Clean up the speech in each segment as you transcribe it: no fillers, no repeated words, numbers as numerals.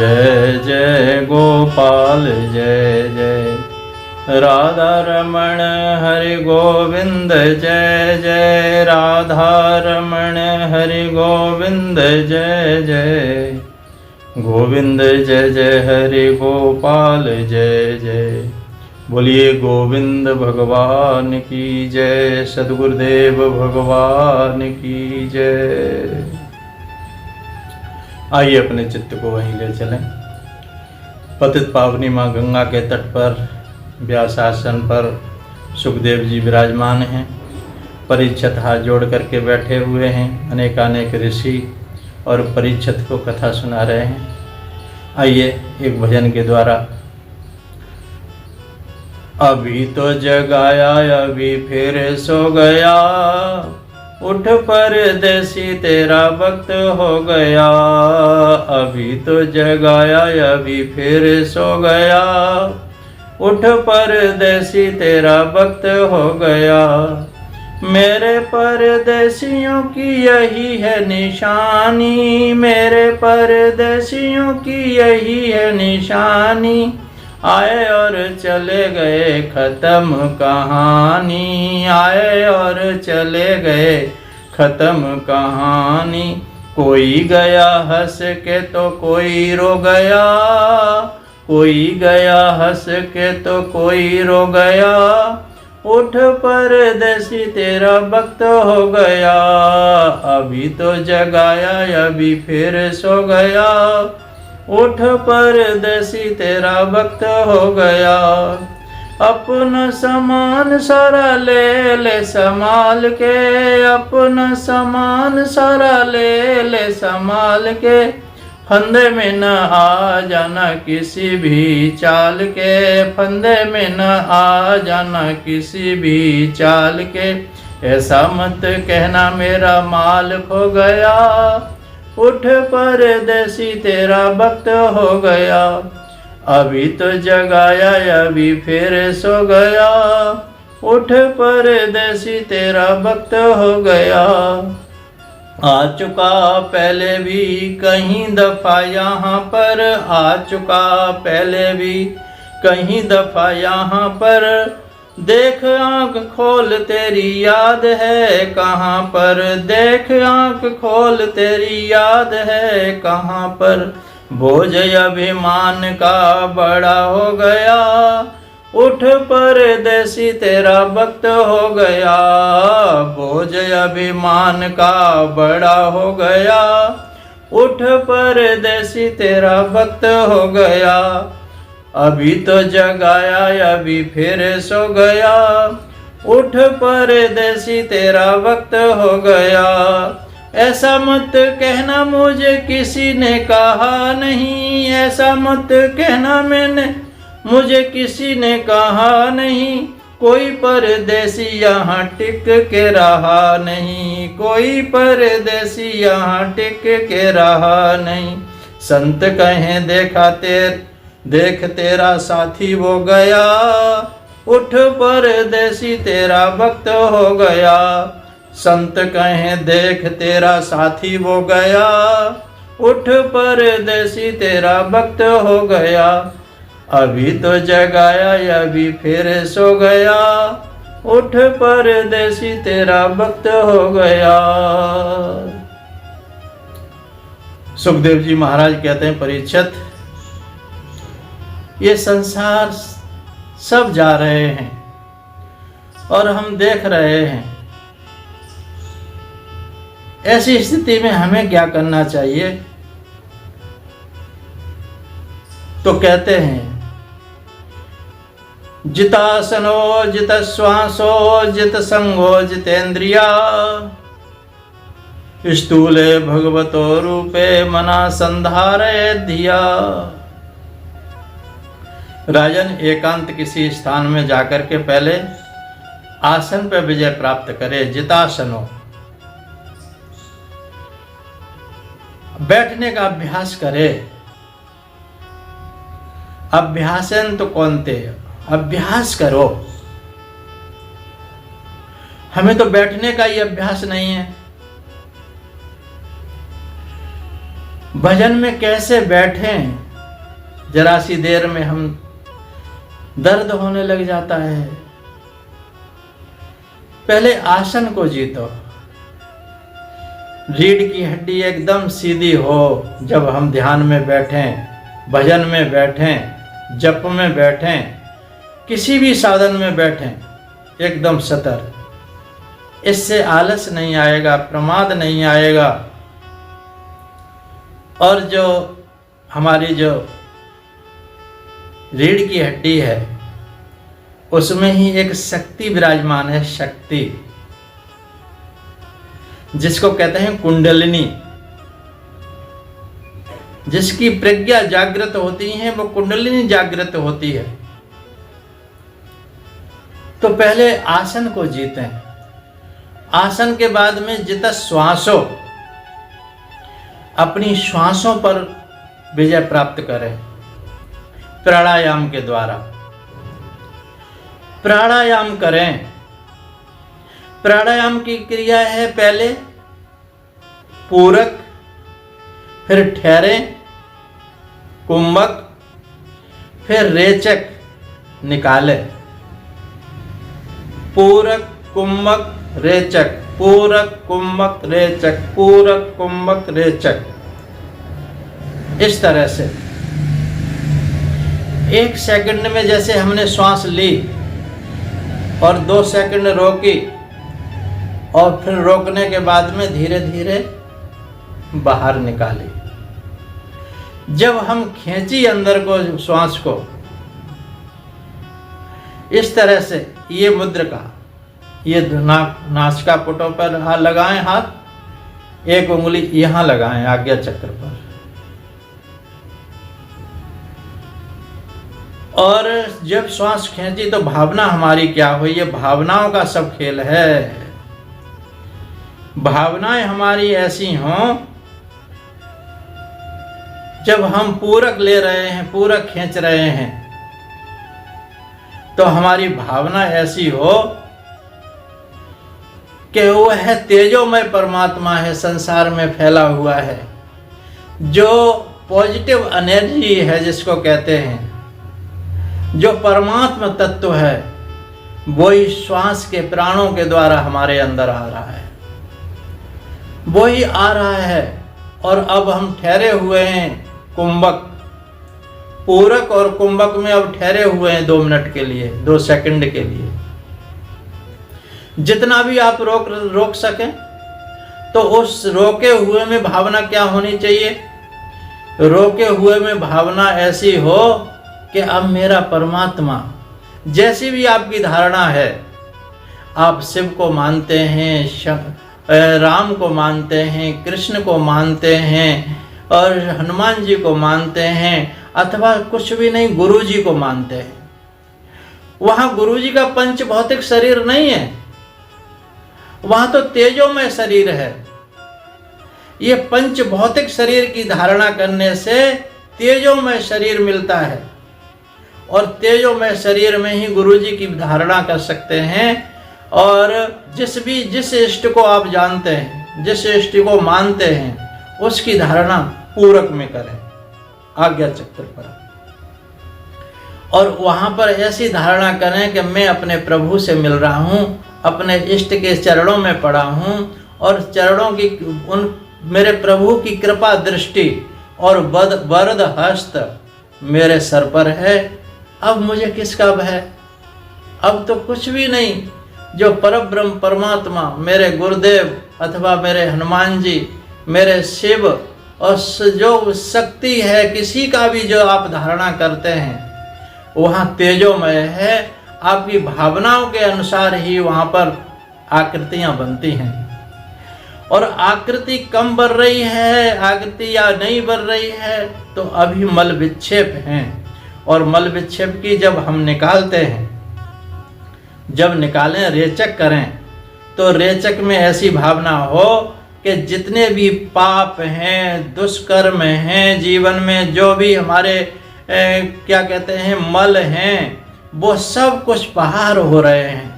जय जय गोपाल जय जय, राधा रमण हरि गोविंद जय जय, राधा रमण हरि गोविंद जय जय, गोविंद जय जय हरि गोपाल जय जय। बोलिए गोविंद भगवान की जय, सद्गुरुदेव भगवान की जय। आइए अपने चित्त को वहीं ले चलें। पतित पावनी माँ गंगा के तट पर व्यासासन पर सुखदेव जी विराजमान हैं। परीक्षित हाथ जोड़ करके बैठे हुए हैं। अनेकानेक ऋषि और परीक्षित को कथा सुना रहे हैं। आइए एक भजन के द्वारा। अभी तो जगाया अभी फिर सो गया, उठ परदेसी तेरा वक्त हो गया। अभी तो जगाया अभी फिर सो गया, उठ परदेसी तेरा वक्त हो गया। मेरे परदेसियों की यही है निशानी, मेरे परदेसियों की यही है निशानी। आए और चले गए खत्म कहानी, आए और चले गए खत्म कहानी। कोई गया हंस के तो कोई रो गया, कोई गया हंस के तो कोई रो गया। उठ परदेसी तेरा वक्त हो गया, अभी तो जगाया अभी फिर सो गया। उठ परदेसी तेरा वक्त हो गया। अपना सामान सारा ले ले संभाल के, अपना सामान सारा ले ले संभाल के। फंदे में न आ जाना किसी भी चाल के, फंदे में न आ जाना किसी भी चाल के। ऐसा मत कहना मेरा माल खो गया, उठ परदेसी तेरा वक्त हो गया। अभी तो जगाया अभी फिर सो गया, उठ परदेसी तेरा वक्त हो गया। आ चुका पहले भी कहीं दफा यहाँ पर, आ चुका पहले भी कहीं दफा यहाँ पर। देख आँख खोल तेरी याद है कहाँ पर, देख आँख खोल तेरी याद है कहाँ पर। बोझ अभिमान का बड़ा हो गया, उठ परदेसी तेरा वक्त हो गया। बोझ अभिमान का बड़ा हो गया, उठ परदेसी तेरा वक्त हो गया। अभी तो जगाया अभी फिर सो गया, उठ परदेसी तेरा वक्त हो गया। ऐसा मत कहना मुझे किसी ने कहा नहीं, ऐसा मत कहना मैंने मुझे किसी ने कहा नहीं। कोई परदेसी यहाँ टिक के रहा नहीं, कोई परदेसी यहाँ टिक के रहा नहीं। संत कहें देखा देख तेरा साथी वो गया, उठ परदेसी तेरा वक्त हो गया। संत कहें देख तेरा साथी वो गया, उठ परदेसी तेरा वक्त हो गया। अभी तो जगाया अभी फिर सो गया, उठ परदेसी तेरा वक्त हो गया। सुखदेव जी महाराज कहते हैं, परीक्षित ये संसार सब जा रहे हैं और हम देख रहे हैं। ऐसी स्थिति में हमें क्या करना चाहिए? तो कहते हैं, जितासनो जित श्वासो जित संगो जितेंद्रिया, स्थूले भगवतो रूपे मना संधारे धिया। राजन, एकांत किसी स्थान में जाकर के पहले आसन पर विजय प्राप्त करे। जितासनो, बैठने का अभ्यास करे। अभ्यासन तो कौनते, अभ्यास करो। हमें तो बैठने का ही अभ्यास नहीं है। भजन में कैसे बैठें जरा सी देर में हम दर्द होने लग जाता है। पहले आसन को जीतो। रीढ़ की हड्डी एकदम सीधी हो। जब हम ध्यान में बैठें, भजन में बैठें, जप में बैठें, किसी भी साधन में बैठें, एकदम सतर्क। इससे आलस नहीं आएगा, प्रमाद नहीं आएगा। और जो हमारी जो रीढ़ की हड्डी है उसमें ही एक शक्ति विराजमान है, शक्ति, जिसको कहते हैं कुंडलिनी। जिसकी प्रज्ञा जागृत होती है वो कुंडलिनी जागृत होती है। तो पहले आसन को जीतें। आसन के बाद में जितना श्वासों, अपनी श्वासों पर विजय प्राप्त करें प्राणायाम के द्वारा। प्राणायाम करें। प्राणायाम की क्रिया है पहले पूरक, फिर ठहरे, कुंभक, फिर रेचक निकाले। पूरक, कुंभक, रेचक, पूरक, कुंभक, रेचक, पूरक, कुंभक, रेचक। इस तरह से 1 सेकंड में जैसे हमने श्वास ली और 2 सेकंड रोकी और फिर रोकने के बाद में धीरे धीरे बाहर निकाली। जब हम खींची अंदर को श्वास को, इस तरह से ये मुद्रिका, ये नासिका पुटों पर लगाएं हाथ, एक उंगली यहाँ लगाएं आज्ञा चक्र पर, और जब श्वास खींची तो भावना हमारी क्या हुई? ये भावनाओं का सब खेल है। भावनाएं हमारी ऐसी हों, जब हम पूरक ले रहे हैं, पूरक खींच रहे हैं, तो हमारी भावना ऐसी हो कि वो है तेजोमय परमात्मा है, संसार में फैला हुआ है, जो पॉजिटिव एनर्जी है जिसको कहते हैं, जो परमात्मा तत्व है, वही श्वास के प्राणों के द्वारा हमारे अंदर आ रहा है, वही आ रहा है। और अब हम ठहरे हुए हैं कुंभक, पूरक और कुंभक में अब ठहरे हुए हैं 2 मिनट के लिए, 2 सेकंड के लिए। जितना भी आप रोक सकें, तो उस रोके हुए में भावना क्या होनी चाहिए? रोके हुए में भावना ऐसी हो कि अब मेरा परमात्मा, जैसी भी आपकी धारणा है, आप शिव को मानते हैं, राम को मानते हैं, कृष्ण को मानते हैं, और हनुमान जी को मानते हैं, अथवा कुछ भी नहीं, गुरु जी को मानते हैं। वहां गुरु जी का पंच भौतिक शरीर नहीं है, वहां तो तेजोमय शरीर है। ये पंच भौतिक शरीर की धारणा करने से तेजोमय शरीर मिलता है, और तेजोमय शरीर में ही गुरु जी की धारणा कर सकते हैं। और जिस इष्ट को आप जानते हैं, जिस इष्ट को मानते हैं, उसकी धारणा पूरक में करें, आज्ञा चक्र पर। और वहां पर ऐसी धारणा करें कि मैं अपने प्रभु से मिल रहा हूं, अपने इष्ट के चरणों में पड़ा हूं, और चरणों की उन मेरे प्रभु की कृपा दृष्टि और वरद हस्त मेरे सर पर है। अब मुझे किसका भय? अब तो कुछ भी नहीं। जो परब्रह्म परमात्मा, मेरे गुरुदेव अथवा मेरे हनुमान जी, मेरे शिव, और जो शक्ति है, किसी का भी जो आप धारणा करते हैं, वहाँ तेजोमय है। आपकी भावनाओं के अनुसार ही वहाँ पर आकृतियाँ बनती हैं। और आकृति कम बढ़ रही है, आकृति या नहीं बढ़ रही है, तो अभी मल विक्षेप हैं। और मल विक्षेप की जब हम निकालते हैं, जब निकालें, रेचक करें, तो रेचक में ऐसी भावना हो कि जितने भी पाप हैं, दुष्कर्म हैं, जीवन में जो भी हमारे क्या कहते हैं मल हैं, वो सब कुछ बाहर हो रहे हैं।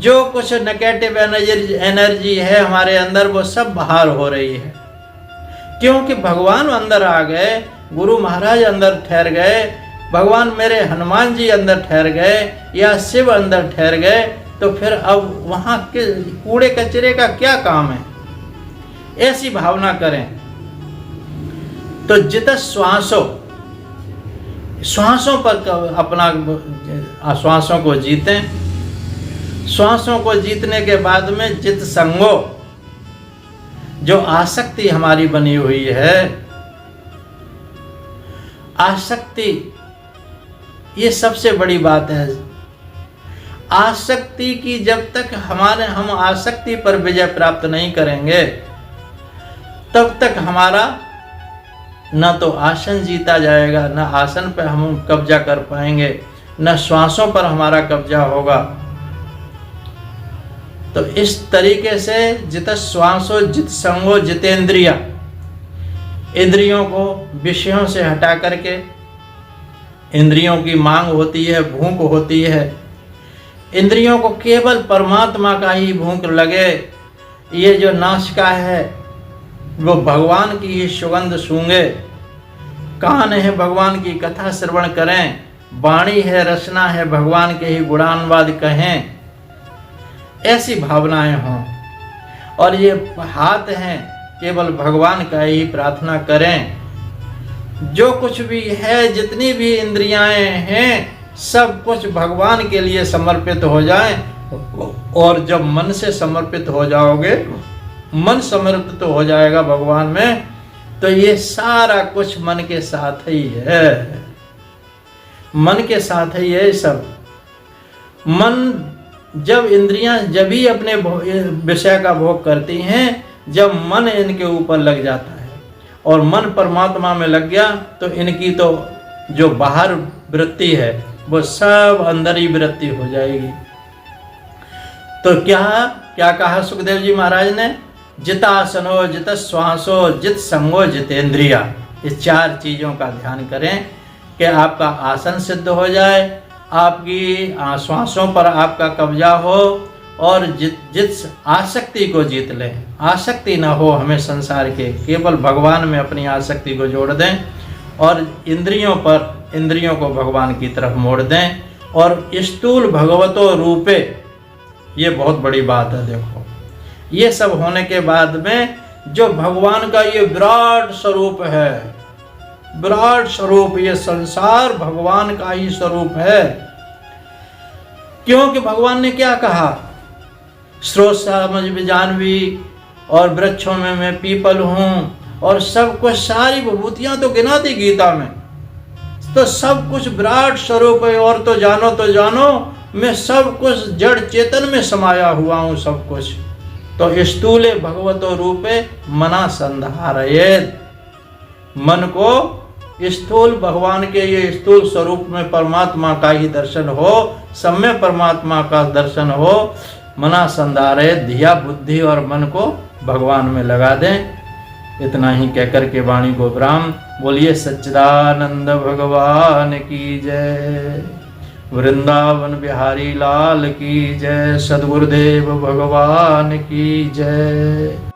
जो कुछ नेगेटिव एनर्जी है हमारे अंदर, वो सब बाहर हो रही है, क्योंकि भगवान अंदर आ गए। गुरु महाराज अंदर ठहर गए, भगवान मेरे हनुमान जी अंदर ठहर गए या शिव अंदर ठहर गए, तो फिर अब वहाँ के कूड़े कचरे का क्या काम है? ऐसी भावना करें। तो जित श्वासों पर अपना श्वासों को जीतें। श्वासों को जीतने के बाद में जित संगो, जो आसक्ति हमारी बनी हुई है, आसक्ति ये सबसे बड़ी बात है। आसक्ति की जब तक हम आसक्ति पर विजय प्राप्त नहीं करेंगे, तब तक हमारा न तो आसन जीता जाएगा, न आसन पर हम कब्जा कर पाएंगे, न श्वासों पर हमारा कब्जा होगा। तो इस तरीके से जित श्वासो जित संगो जितेंद्रिया, इंद्रियों को विषयों से हटा करके, इंद्रियों की मांग होती है, भूख होती है, इंद्रियों को केवल परमात्मा का ही भूख लगे। ये जो नासिका है वो भगवान की ही सुगंध सूंघे, कान है भगवान की कथा श्रवण करें, वाणी है रचना है भगवान के ही गुणानुवाद कहें, ऐसी भावनाएं हों। और ये हाथ हैं केवल भगवान का ही प्रार्थना करें। जो कुछ भी है, जितनी भी इंद्रियाएं हैं, सब कुछ भगवान के लिए समर्पित हो जाएं। और जब मन से समर्पित हो जाओगे, मन समर्पित हो जाएगा भगवान में, तो ये सारा कुछ मन के साथ ही है, मन के साथ ही है सब। मन जब इंद्रियां जब ही अपने विषय का भोग करती हैं, जब मन इनके ऊपर लग जाता है, और मन परमात्मा में लग गया तो इनकी तो जो बाहर वृत्ति है वो सब अंदर ही वृत्ति हो जाएगी। तो क्या कहा सुखदेव जी महाराज ने? जितासनो जित श्वासो जित संगो जितेंद्रिया। इस चार चीज़ों का ध्यान करें कि आपका आसन सिद्ध हो जाए, आपकी श्वासों पर आपका कब्जा हो, और जित आसक्ति को जीत लें। आसक्ति ना हो हमें संसार के, केवल भगवान में अपनी आसक्ति को जोड़ दें, और इंद्रियों को भगवान की तरफ मोड़ दें। और स्थूल भगवतो रूपे, ये बहुत बड़ी बात है। देखो, ये सब होने के बाद में जो भगवान का ये विराट स्वरूप है, विराट स्वरूप, ये संसार भगवान का ही स्वरूप है। क्योंकि भगवान ने क्या कहा? स्रोत समझ जानवी, और वृक्षों में मैं पीपल हूँ, और सब कुछ, सारी विभूतियां तो गिना दी गीता में। तो सब कुछ विराट स्वरूप है। और तो जानो मैं सब कुछ जड़ चेतन में समाया हुआ हूँ, सब कुछ। तो स्थूले भगवतो रूपे मना संधारयेत्। मन को स्थूल भगवान के ये स्थूल स्वरूप में परमात्मा का ही दर्शन हो, सब में परमात्मा का दर्शन हो। मना संधारयेत्, धिया बुद्धि और मन को भगवान में लगा दें। इतना ही कहकर के वाणी को विराम। बोलिए सच्चिदानंद भगवान की जय। वृंदावन बिहारी लाल की जय। सद्गुरुदेव भगवान की जय।